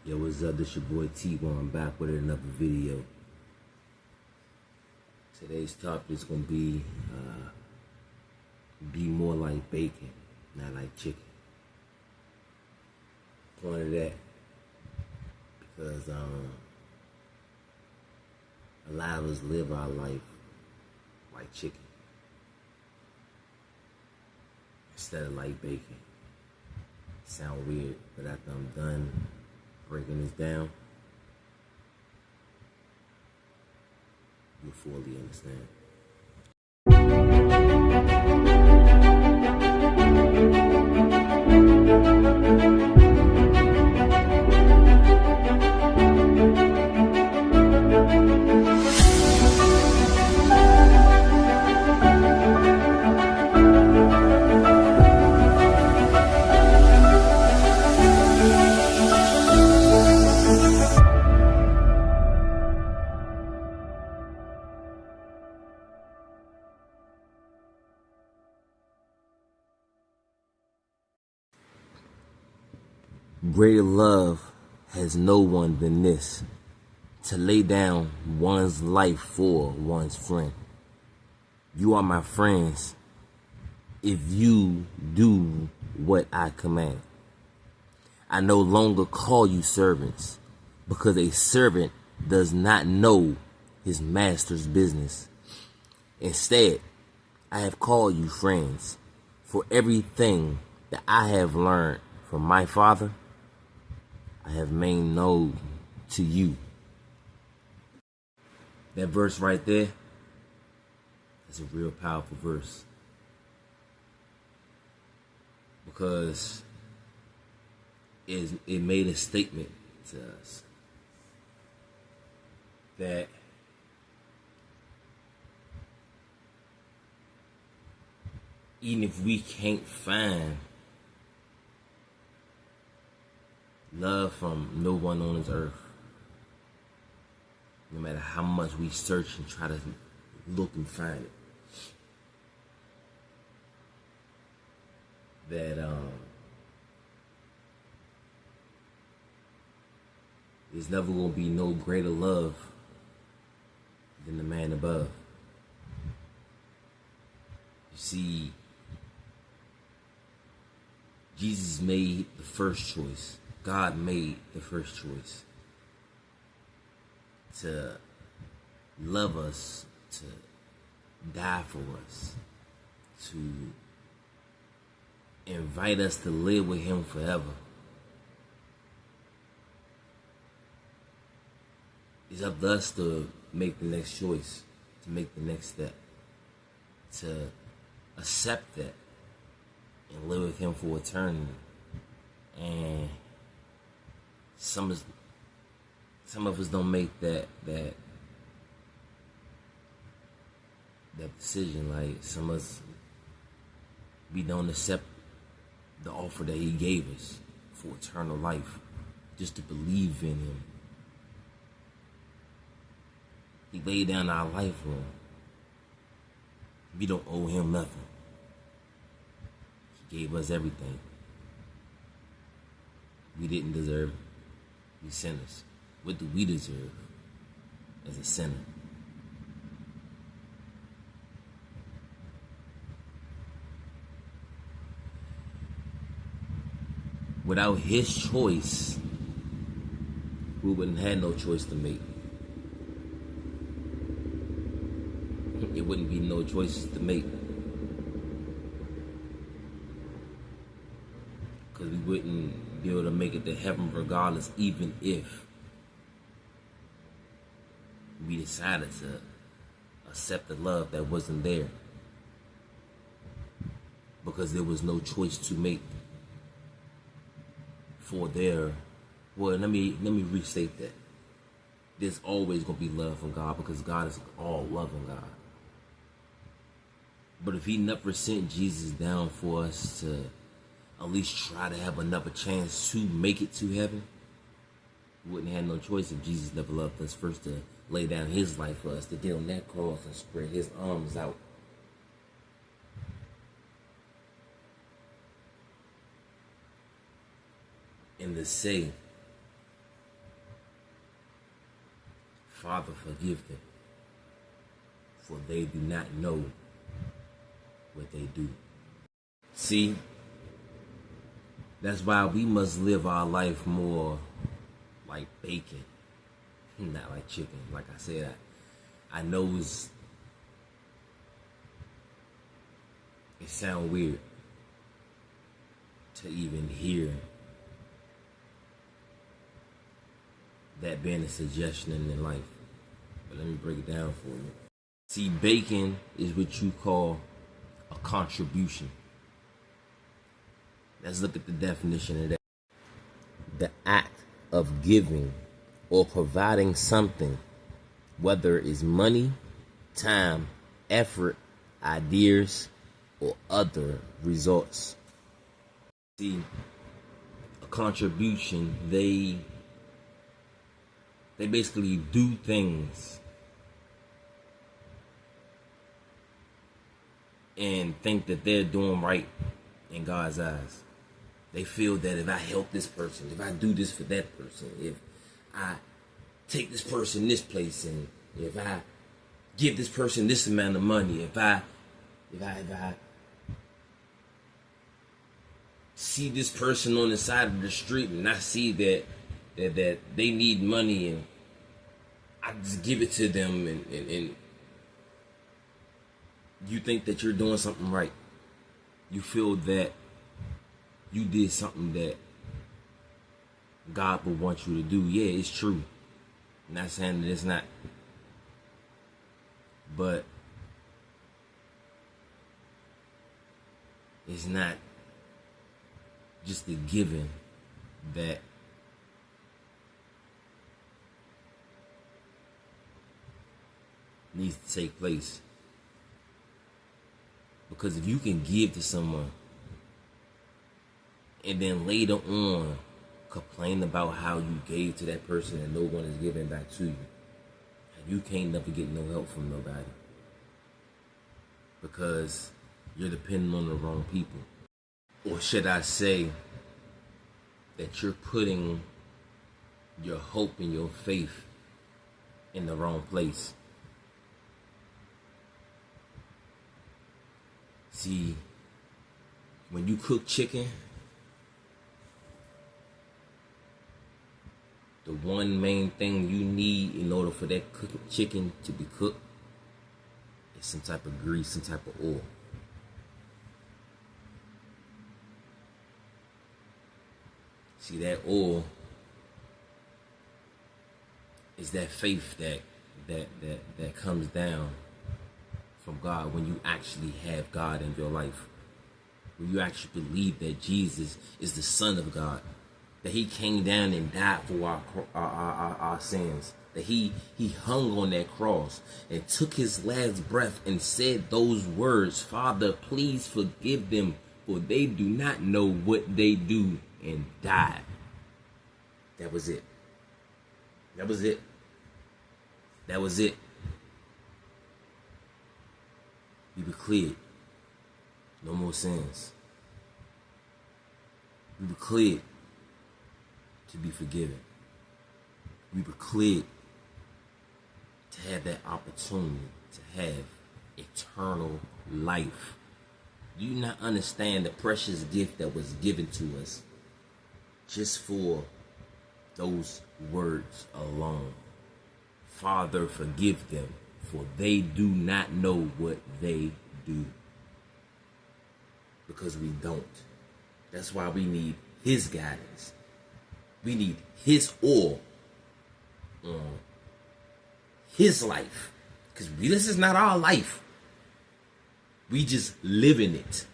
Yo, what's up? This your boy T1. I'm back with another video. Today's topic is gonna be more like bacon, not like chicken. Point of that because a lot of us live our life like chicken instead of like bacon. Sound weird, but after I'm done breaking this down, you'll fully understand. Greater love has no one than this, to lay down one's life for one's friend. You are my friends if you do what I command. I no longer call you servants, because a servant does not know his master's business. Instead, I have called you friends, for everything that I have learned from my Father, I have made known to you. That verse right there is a real powerful verse, because it made a statement to us that even if we can't find love from no one on this earth, no matter how much we search and try to look and find it, that there's never going to be no greater love than the man above. You see, Jesus made the first choice. God made the first choice to love us, to die for us, to invite us to live with him forever. It's up to us to make the next choice, to make the next step, to accept that and live with him for eternity. And some of us don't make that decision. Like, some of us, we don't accept the offer that he gave us for eternal life, just to believe in him. He laid down our life for him. We don't owe him nothing. He gave us everything. We didn't deserve it. We sinners. What do we deserve as a sinner? Without his choice, we wouldn't have no choice to make. It wouldn't be no choices to make, because we wouldn't be able to make it to heaven regardless, even if we decided to accept the love that wasn't there, because there was no choice to make for their. Well, let me restate that. There's always gonna be love from God, because God is all loving God. But if he never sent Jesus down for us to at least try to have another chance to make it to heaven, we wouldn't have no choice if Jesus never loved us first to lay down his life for us, to get on that cross and spread his arms out and to say Father, forgive them, for they do not know what they do. See, that's why we must live our life more like bacon, not like chicken. Like I said, I know it sounds weird to even hear that being a suggestion in life. But let me break it down for you. See, bacon is what you call a contribution. Let's look at the definition of that. The act of giving or providing something, whether it's money, time, effort, ideas, or other results. See, a contribution, they basically do things and think that they're doing right in God's eyes. They feel that if I help this person, if I do this for that person, if I take this person this place, and if I give this person this amount of money, if I see this person on the side of the street and I see that they need money and I just give it to them, and you think that you're doing something right. You feel that you did something that God would want you to do. Yeah, it's true. I'm not saying that it's not. But it's not just the giving that needs to take place. Because if you can give to someone and then later on complain about how you gave to that person and no one is giving back to you, you can't never get no help from nobody. Because you're depending on the wrong people. Or should I say that you're putting your hope and your faith in the wrong place. See, when you cook chicken, the one main thing you need in order for that chicken to be cooked is some type of grease, some type of oil. See, that oil is that faith that comes down from God when you actually have God in your life. When you actually believe that Jesus is the Son of God, that he came down and died for our sins, that he hung on that cross and took his last breath and said those words, "Father, please forgive them, for they do not know what they do," and died. That was it. That was it. That was it. We were cleared. No more sins. We were cleared to be forgiven. We were cleared to have that opportunity to have eternal life. Do you not understand the precious gift that was given to us just for those words alone? Father, forgive them, for they do not know what they do. Because we don't. That's why we need his guidance. We need his oil on his life. Because this is not our life. We just live in it.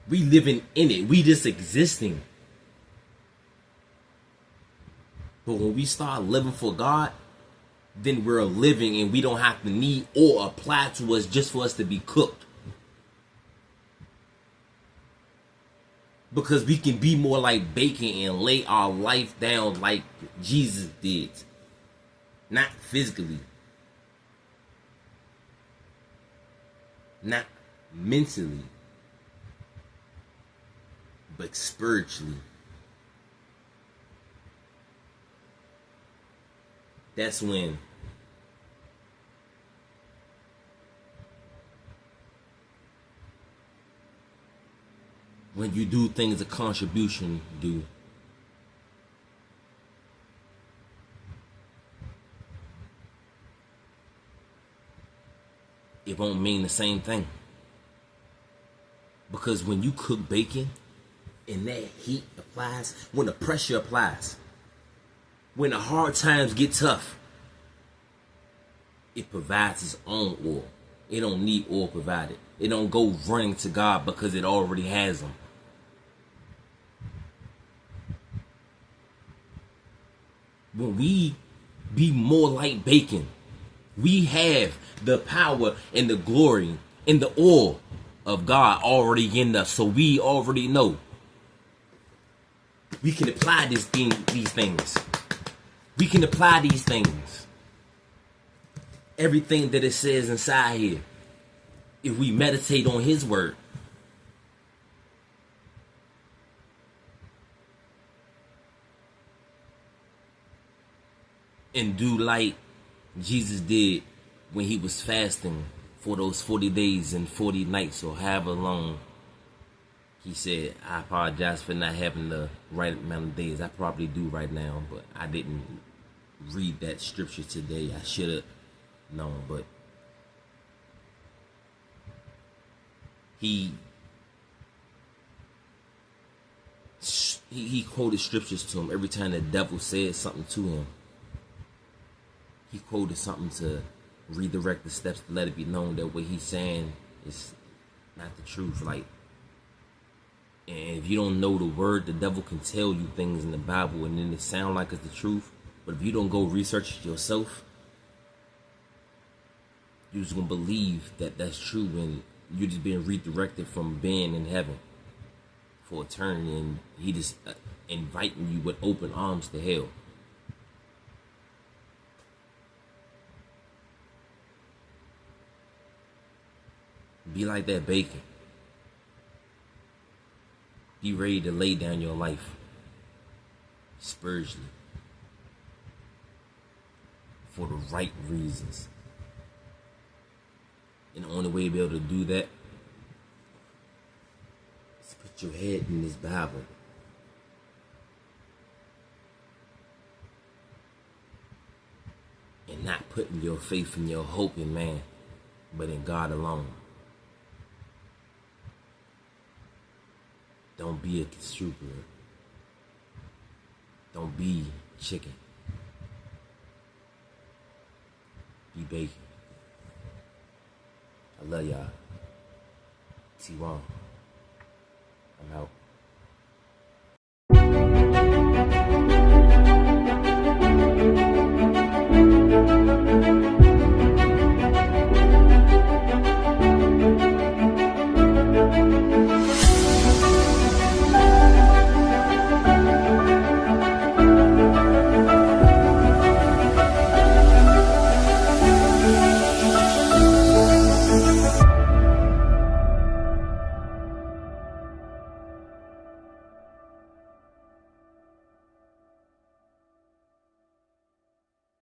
We living in it. We just existing. But when we start living for God, then we're living and we don't have to need or apply to us just for us to be cooked. Because we can be more like bacon and lay our life down like Jesus did. Not physically. Not mentally. But spiritually. That's when you do things a contribution do. It won't mean the same thing. Because when you cook bacon and that heat applies, when the pressure applies, when the hard times get tough, it provides its own oil. It don't need oil provided. It don't go running to God because it already has them. When we be more like bacon, we have the power and the glory and the oil of God already in us. So we already know we can apply these things. We can apply these things. Everything that it says inside here, if we meditate on His word. And do like Jesus did when He was fasting for those 40 days and 40 nights or however long. He said, I apologize for not having the right amount of days. I probably do right now, but I didn't read that scripture today. I should have known, but he quoted scriptures to him every time the devil said something to him. He quoted something to redirect the steps to let it be known that what he's saying is not the truth. Like, and if you don't know the word, the devil can tell you things in the Bible and then it sound like it's the truth. But if you don't go research it yourself, you're just gonna believe that that's true, and you're just being redirected from being in heaven for eternity, and he just inviting you with open arms to hell. Be like that bacon. Be ready to lay down your life spiritually for the right reasons. And the only way to be able to do that is put your head in this Bible. And not putting your faith and your hope in man, but in God alone. Don't be a trooper. Don't be chicken. Be bacon. I love y'all. T1. I'm out.